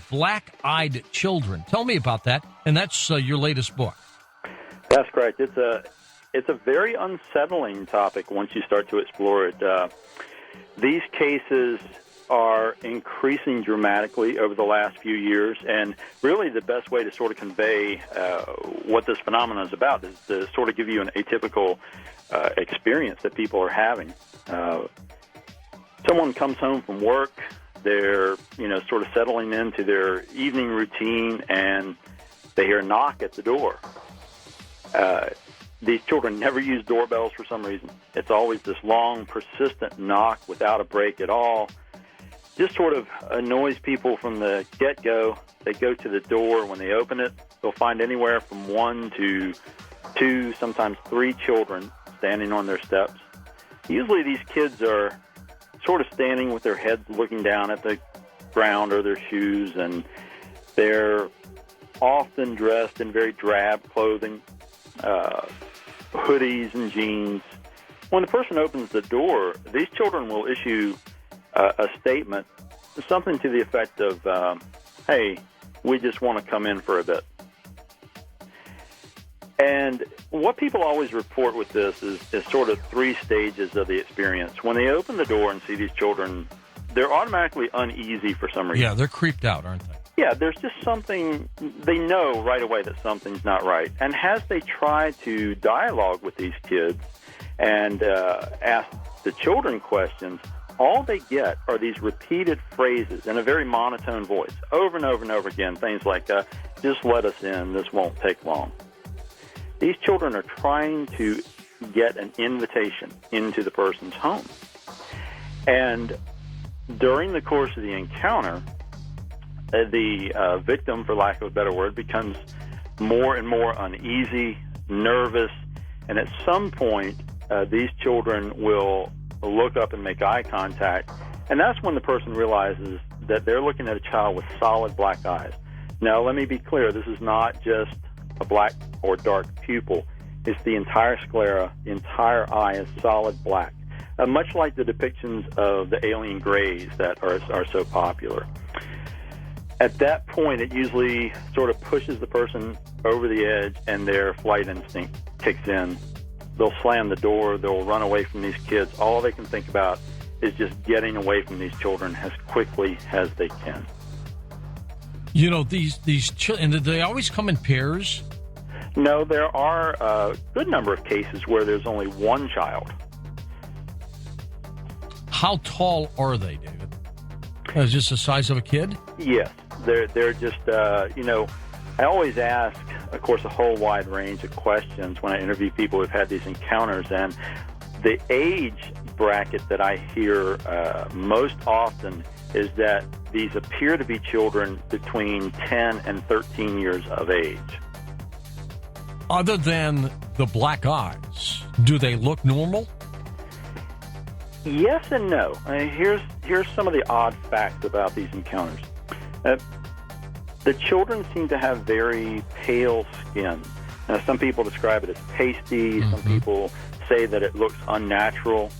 black-eyed children. Tell me about that, and that's your latest book. That's correct. It's a very unsettling topic once you start to explore it. These cases are increasing dramatically over the last few years, and really the best way to sort of convey what this phenomenon is about is to sort of give you an atypical experience that people are having. Someone comes home from work, they're sort of settling into their evening routine, and they hear a knock at the door. These children never use doorbells for some reason. It's always this long, persistent knock without a break at all. Just sort of annoys people from the get-go. They go to the door. When they open it, they'll find anywhere from 1 to 2, sometimes 3 children standing on their steps. Usually these kids are sort of standing with their heads looking down at the ground or their shoes, and they're often dressed in very drab clothing, hoodies and jeans. When the person opens the door, these children will issue a statement, something to the effect of, hey, we just want to come in for a bit. And what people always report with this is sort of 3 stages of the experience. When they open the door and see these children, they're automatically uneasy for some reason. Yeah, they're creeped out, aren't they? Yeah, there's just something, they know right away that something's not right. And as they try to dialogue with these kids and ask the children questions, all they get are these repeated phrases in a very monotone voice, over and over and over again, things like, just let us in, this won't take long. These children are trying to get an invitation into the person's home. And during the course of the encounter, the victim, for lack of a better word, becomes more and more uneasy, nervous, and at some point, these children will look up and make eye contact, and that's when the person realizes that they're looking at a child with solid black eyes. Now, let me be clear, this is not just a black or dark pupil. It's the entire sclera, the entire eye is solid black, much like the depictions of the alien grays that are so popular. At that point, it usually sort of pushes the person over the edge, and their flight instinct kicks in. They'll slam the door. They'll run away from these kids. All they can think about is just getting away from these children as quickly as they can. You know, these children, do they always come in pairs? No, there are a good number of cases where there's only one child. How tall are they, David? Is this the size of a kid? Yes. They're just, I always ask, of course, a whole wide range of questions when I interview people who've had these encounters, and the age bracket that I hear most often is that these appear to be children between 10 and 13 years of age. Other than the black eyes, do they look normal? Yes and no. Here's some of the odd facts about these encounters. The children seem to have very pale skin. Now, some people describe it as pasty. Mm-hmm. Some people say that it looks unnatural.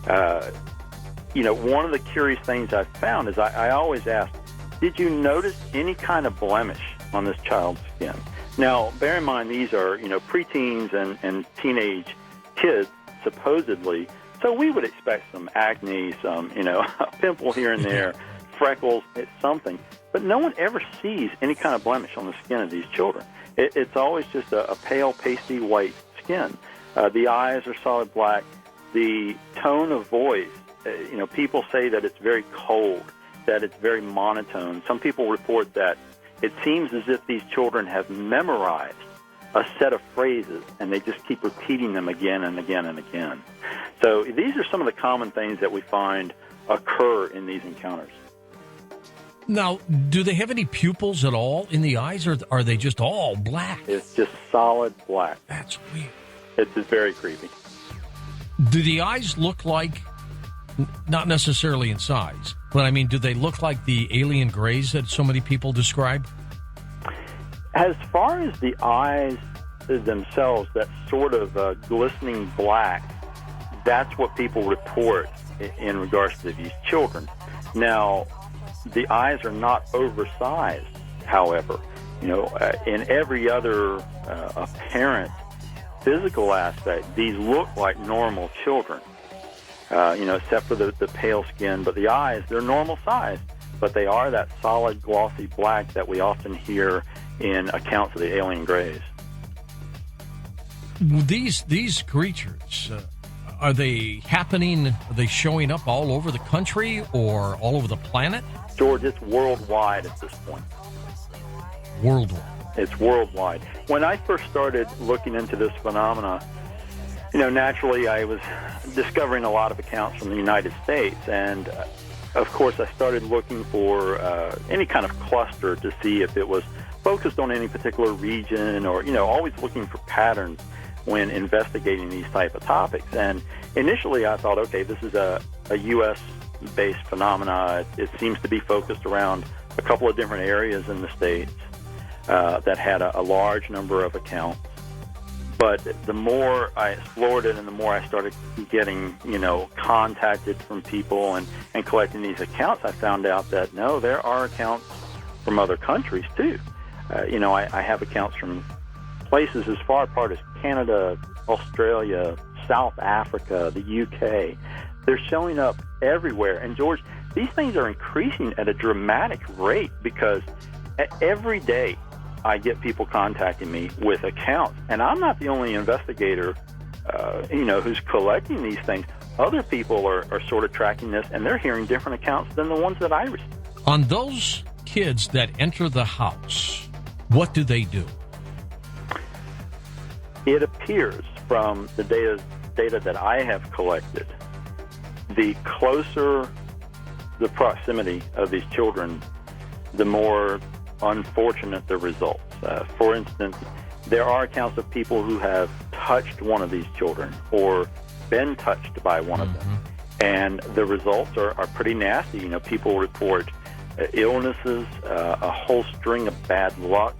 One of the curious things I've found is I always ask, did you notice any kind of blemish on this child's skin? Now, bear in mind, these are, preteens and teenage kids, supposedly. So we would expect some acne, some, a pimple here and there, freckles, something. But no one ever sees any kind of blemish on the skin of these children. It's always just a pale, pasty white skin. The eyes are solid black. The tone of voice, people say that it's very cold, that it's very monotone. Some people report that it seems as if these children have memorized a set of phrases, and they just keep repeating them again and again and again. So these are some of the common things that we find occur in these encounters. Now, do they have any pupils at all in the eyes, or are they just all black? It's just solid black. That's weird. It's just very creepy. Do the eyes look like, not necessarily in size, but I mean, do they look like the alien grays that so many people describe? As far as the eyes themselves, that sort of glistening black, that's what people report in regards to these children. Now, the eyes are not oversized, however. In every other apparent physical aspect, these look like normal children, except for the pale skin. But the eyes, they're normal size, but they are that solid, glossy black that we often hear in accounts of the alien greys. These creatures, are they happening, are they showing up all over the country or all over the planet? George, it's worldwide at this point. Worldwide. It's worldwide. When I first started looking into this phenomena, naturally I was discovering a lot of accounts from the United States, and of course I started looking for any kind of cluster to see if it was focused on any particular region, or always looking for patterns when investigating these type of topics. And initially I thought, okay, this is a U.S.-based phenomena. It seems to be focused around a couple of different areas in the States that had a large number of accounts. But the more I explored it and the more I started getting, contacted from people and collecting these accounts, I found out that, no, there are accounts from other countries, too. I have accounts from places as far apart as Canada, Australia, South Africa, the UK. They're showing up everywhere. And, George, these things are increasing at a dramatic rate because every day I get people contacting me with accounts. And I'm not the only investigator, who's collecting these things. Other people are sort of tracking this, and they're hearing different accounts than the ones that I receive. On those kids that enter the house, what do they do? It appears from the data that I have collected, the closer the proximity of these children, the more unfortunate the results. For instance, there are accounts of people who have touched one of these children or been touched by one of them, and the results are pretty nasty. People report illnesses, a whole string of bad luck,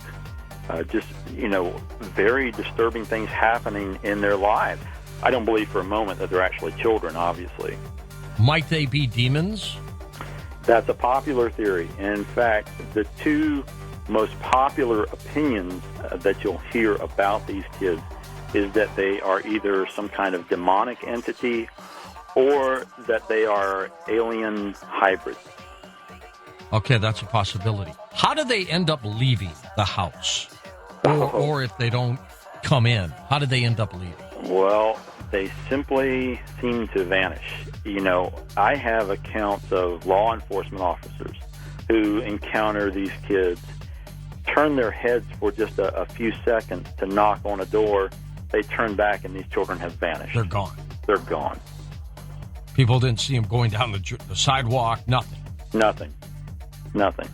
very disturbing things happening in their lives. I don't believe for a moment that they're actually children, obviously. Might they be demons? That's a popular theory. In fact, the two most popular opinions that you'll hear about these kids is that they are either some kind of demonic entity or that they are alien hybrids. Okay, that's a possibility. How do they end up leaving the house? Or if they don't come in, how do they end up leaving? Well, they simply seem to vanish. I have accounts of law enforcement officers who encounter these kids, turn their heads for just a few seconds to knock on a door. They turn back and these children have vanished. They're gone. They're gone. People didn't see them going down the sidewalk, nothing. Nothing.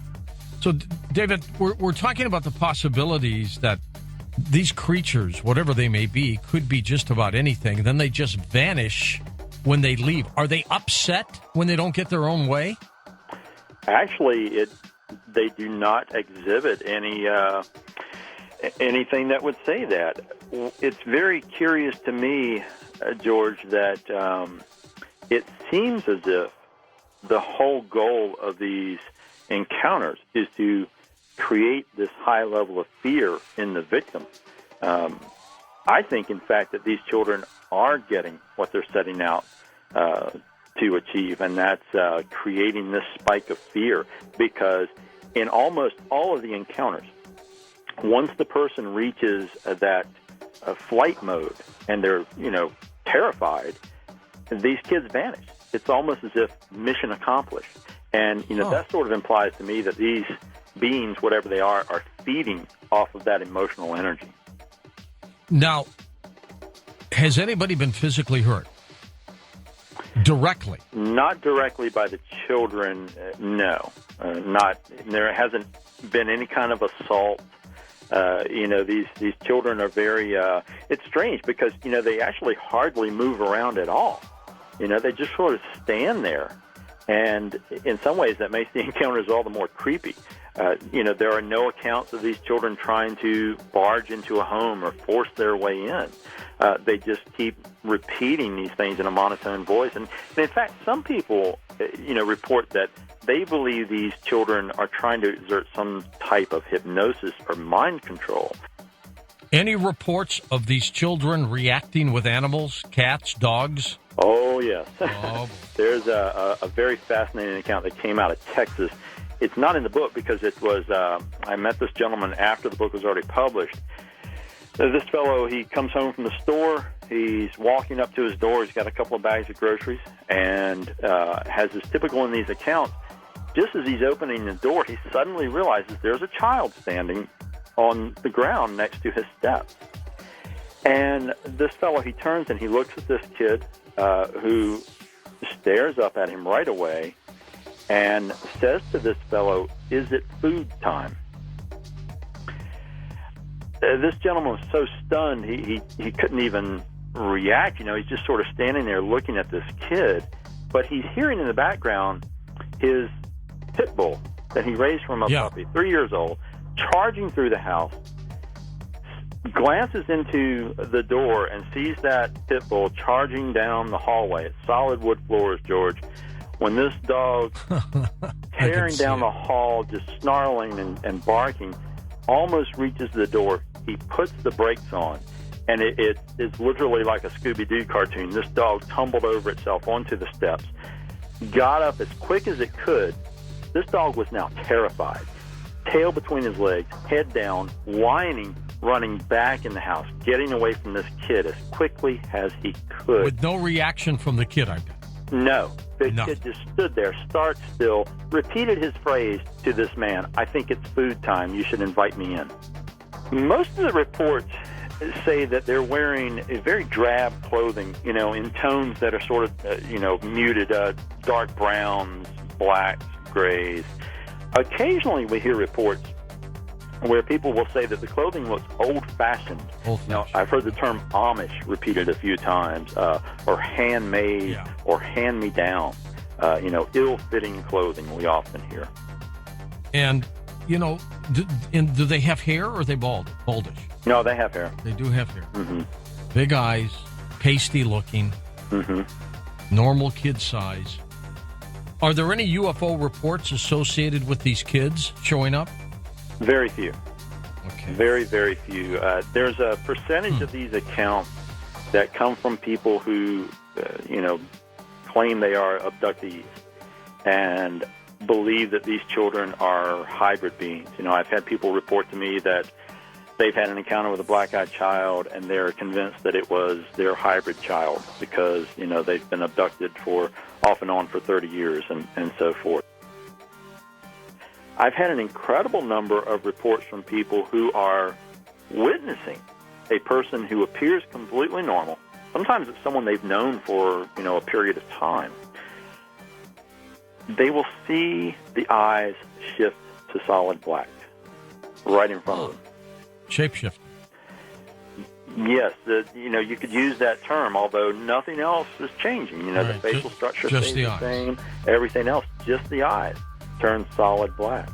So, David, we're talking about the possibilities that these creatures, whatever they may be, could be just about anything. Then they just vanish when they leave. Are they upset when they don't get their own way? Actually, they do not exhibit anything that would say that. It's very curious to me, George, that it seems as if the whole goal of these encounters is to create this high level of fear in the victim. I think, in fact, that these children are getting what they're setting out to achieve, and that's creating this spike of fear, because in almost all of the encounters, once the person reaches that flight mode and they're, terrified, these kids vanish. It's almost as if mission accomplished. And, that sort of implies to me that these beings, whatever they are feeding off of that emotional energy. Now, has anybody been physically hurt? Directly? Not directly by the children, no. There hasn't been any kind of assault. These children are very, it's strange because, they actually hardly move around at all. They just sort of stand there. And in some ways that makes the encounters all the more creepy. There are no accounts of these children trying to barge into a home or force their way in. They just keep repeating these things in a monotone voice. And in fact, some people, report that they believe these children are trying to exert some type of hypnosis or mind control. Any reports of these children reacting with animals, cats, dogs? Oh, yes. Oh. There's a very fascinating account that came out of Texas. It's not in the book because it was, I met this gentleman after the book was already published. This fellow, he comes home from the store. He's walking up to his door. He's got a couple of bags of groceries and has, as typical in these accounts, just as he's opening the door, he suddenly realizes there's a child standing on the ground next to his steps. And this fellow, he turns and he looks at this kid who stares up at him right away and says to this fellow, "Is it food time?" This gentleman was so stunned, he couldn't even react. He's just sort of standing there looking at this kid. But he's hearing in the background his pit bull that he raised from a puppy, 3 years old, charging through the house, glances into the door and sees that pit bull charging down the hallway. It's solid wood floors, George. When this dog, tearing down the hall, just snarling and barking, almost reaches the door, he puts the brakes on, and it's literally like a Scooby-Doo cartoon. This dog tumbled over itself onto the steps, got up as quick as it could. This dog was now terrified, tail between his legs, head down, whining, running back in the house, getting away from this kid as quickly as he could. With no reaction from the kid, I bet. No. The kid just stood there, stark still, repeated his phrase to this man, "I think it's food time. You should invite me in." Most of the reports say that they're wearing a very drab clothing, in tones that are sort of, muted, dark browns, blacks, grays. Occasionally we hear reports where people will say that the clothing looks old-fashioned. I've heard the term Amish repeated a few times, or handmade, or hand-me-down. Ill-fitting clothing we often hear. And, do they have hair or are they baldish? No, they have hair. They do have hair. Mm-hmm. Big eyes, pasty-looking, normal kid size. Are there any UFO reports associated with these kids showing up? Very few. Okay. Very, very few. There's a percentage of these accounts that come from people who, claim they are abductees and believe that these children are hybrid beings. I've had people report to me that they've had an encounter with a black-eyed child and they're convinced that it was their hybrid child because, they've been abducted for off and on for 30 years and so forth. I've had an incredible number of reports from people who are witnessing a person who appears completely normal. Sometimes it's someone they've known for, a period of time. They will see the eyes shift to solid black right in front of them. Shapeshift. Yes, you could use that term, although nothing else is changing. The facial structure stays the same. Everything else, just the eyes, turn solid black.